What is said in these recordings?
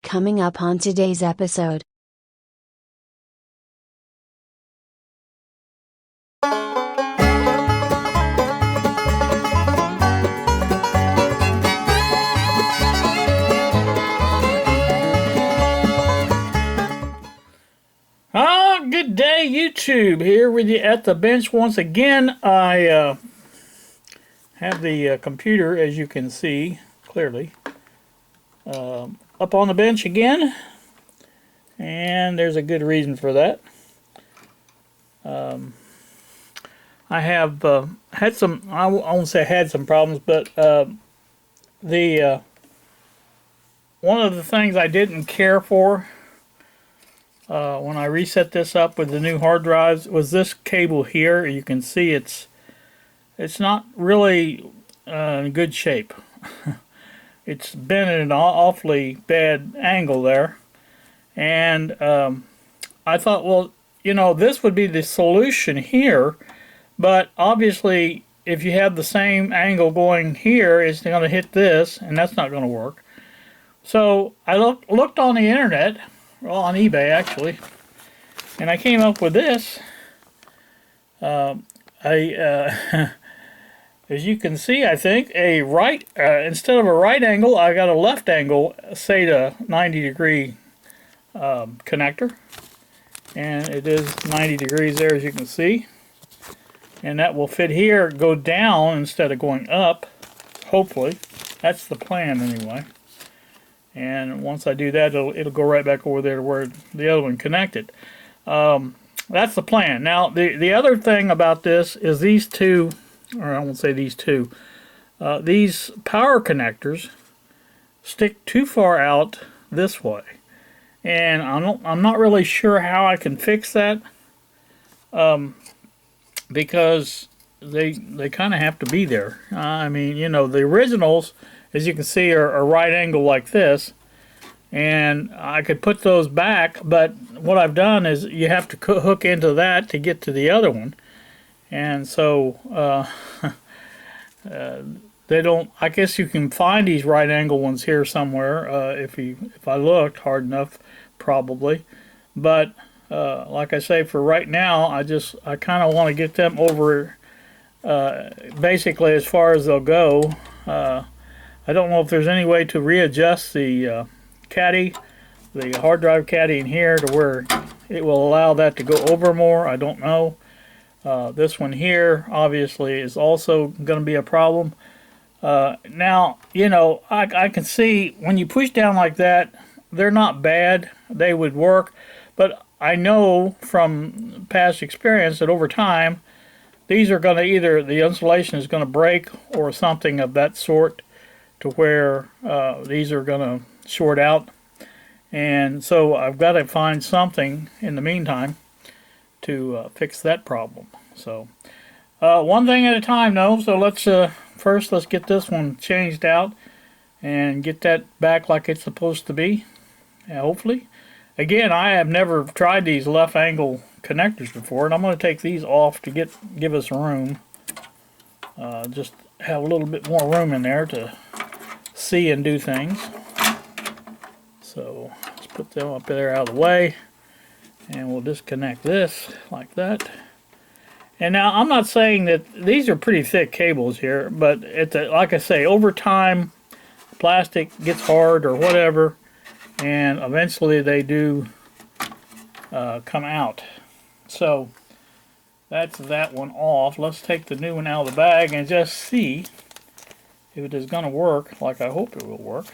coming up on today's episode. Good day, YouTube. Here with you at the bench once again. I have the computer, as you can see clearly, up on the bench again, and there's a good reason for that. I have had some, I won't say had some problems, but one of the things I didn't care for when I reset this up with the new hard drives was this cable here. You can see it's not really in good shape. It's been at an awfully bad angle there, and I thought, well, you know, this would be the solution here, but obviously if you have the same angle going here, it's going to hit this, and that's not going to work. So I looked on the internet, well, on eBay actually, and I came up with this. As you can see, I think a right instead of a right angle, I got a left angle, say to 90-degree connector, and it is 90 degrees there, as you can see, and that will fit here, go down instead of going up. Hopefully, that's the plan anyway. And once I do that, it'll go right back over there to where the other one connected. That's the plan. Now, the other thing about this is these two, or I won't say these two, these power connectors stick too far out this way. And I'm not really sure how I can fix that, because they kind of have to be there. I mean, you know, the originals, as you can see, are right angle like this, and I could put those back, but what I've done is you have to hook into that to get to the other one, and so they don't. I guess you can find these right angle ones here somewhere if I looked hard enough, probably, but like I say, for right now, I kind of want to get them over basically as far as they'll go. I don't know if there's any way to readjust the caddy, the hard drive caddy in here, to where it will allow that to go over more. I don't know. This one here obviously is also going to be a problem. Now, you know, I can see when you push down like that, they're not bad. They would work, but I know from past experience that over time, these are going to either, the insulation is going to break or something of that sort, to where these are going to short out, and so I've got to find something in the meantime to fix that problem. So one thing at a time though. So let's first get this one changed out and get that back like it's supposed to be, hopefully. Again, I have never tried these left angle connectors before, and I'm going to take these off to give us room, just have a little bit more room in there to see and do things. So let's put them up there out of the way, and we'll disconnect this like that. And now I'm not saying that these are pretty thick cables here, but like I say, over time plastic gets hard or whatever, and eventually they do come out. So that's that one off. Let's take the new one out of the bag and just see if it is going to work like I hope it will work,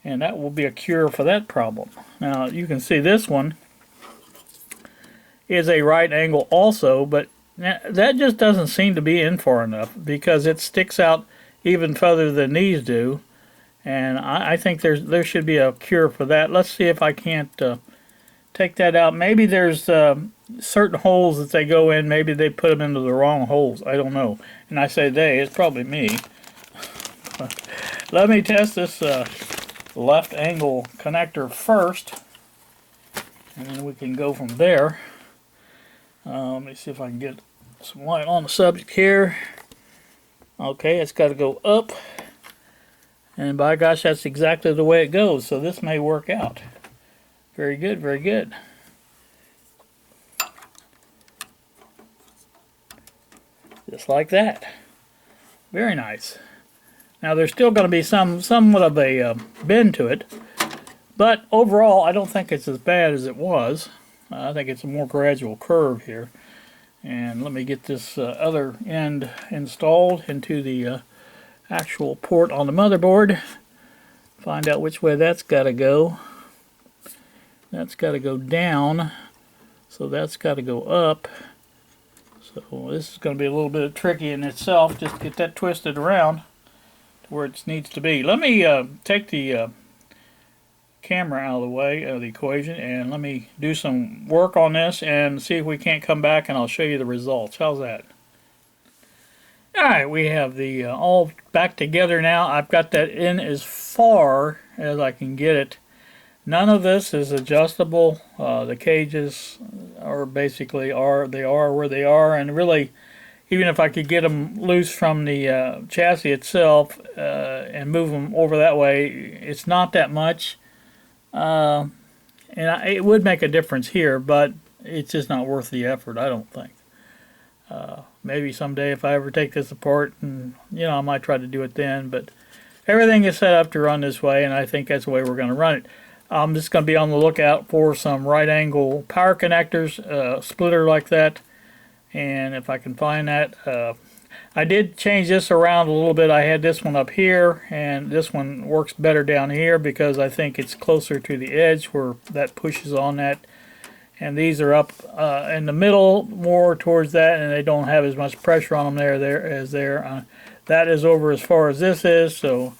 and that will be a cure for that problem. Now you can see this one is a right angle also, but that just doesn't seem to be in far enough, because it sticks out even further than these do, and I think there should be a cure for that. Let's see if I can't take that out. Maybe there's certain holes that they go in, maybe they put them into the wrong holes. I don't know, and I say they, it's probably me. Let me test this left angle connector first, and then we can go from there. Let me see if I can get some light on the subject here. Okay, it's got to go up. And by gosh, that's exactly the way it goes. So this may work out. Very good, very good. Just like that. Very nice. Now there's still going to be somewhat of a bend to it, but overall I don't think it's as bad as it was. I think it's a more gradual curve here. And let me get this other end installed into the actual port on the motherboard. Find out which way that's got to go. That's got to go down, so that's got to go up. So this is going to be a little bit tricky in itself, just to get that twisted around to where it needs to be. Let me take the camera out of the way of the equation, and let me do some work on this and see if we can't come back, and I'll show you the results. How's that? Alright, we have the all back together now. I've got that in as far as I can get it. None of this is adjustable. The cages are basically where they are, and really, even if I could get them loose from the chassis itself and move them over that way, it's not that much. It would make a difference here, but it's just not worth the effort, I don't think. Maybe someday if I ever take this apart, and I might try to do it then, but everything is set up to run this way, and I think that's the way we're going to run it. I'm just going to be on the lookout for some right angle power connectors, splitter like that, and if I can find that. I did change this around a little bit. I had this one up here, and this one works better down here because I think it's closer to the edge where that pushes on that. And these are up in the middle, more towards that, and they don't have as much pressure on them there. That is over as far as this is, so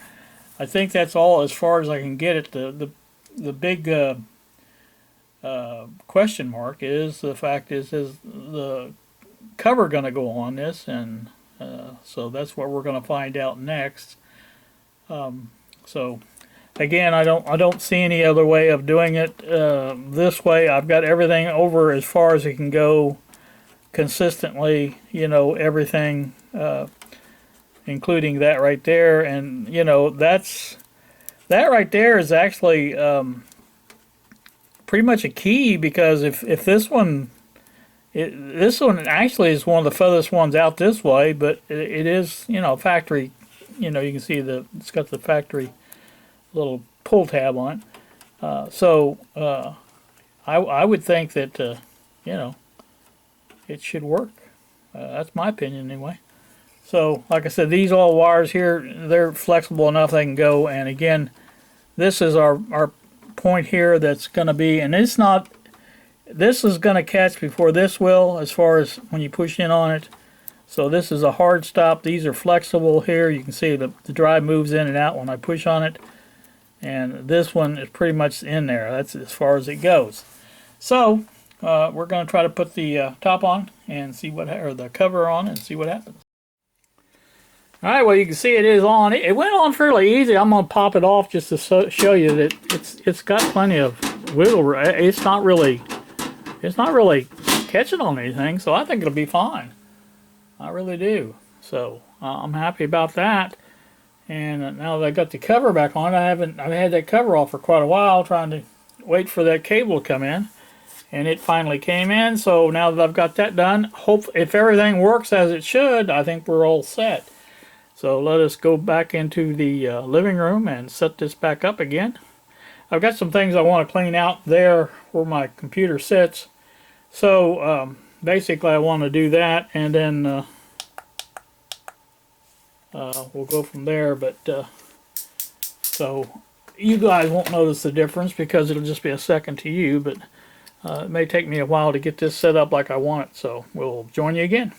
I think that's all as far as I can get it. The big question mark is the fact is the cover going to go on this, and so that's what we're going to find out next. So again, I don't see any other way of doing it this way. I've got everything over as far as it can go consistently, everything including that right there, and that right there is actually pretty much a key, because if this one actually is one of the furthest ones out this way, but it is factory. You can see it's got the factory little pull tab on it. I would think that it should work. That's my opinion anyway. So like I said, these all wires here, they're flexible enough they can go. And again, this is our point here that's going to be, and this is going to catch before this will, as far as when you push in on it. So this is a hard stop. These are flexible here. You can see the drive moves in and out when I push on it. And this one is pretty much in there. That's as far as it goes. So we're going to try to put the top on and see or the cover on and see what happens. All right, well, you can see it is on. It went on fairly easy. I'm going to pop it off just to show you that it's got plenty of wiggle room. It's not really catching on anything, so I think it'll be fine. I really do. So I'm happy about that. And now that I got the cover back on, I've had that cover off for quite a while, trying to wait for that cable to come in, and it finally came in. So now that I've got that done, if everything works as it should, I think we're all set. So let us go back into the living room and set this back up again. I've got some things I want to clean out there where my computer sits. So basically I want to do that, and then we'll go from there. But so you guys won't notice the difference because it'll just be a second to you, but it may take me a while to get this set up like I want it. So we'll join you again.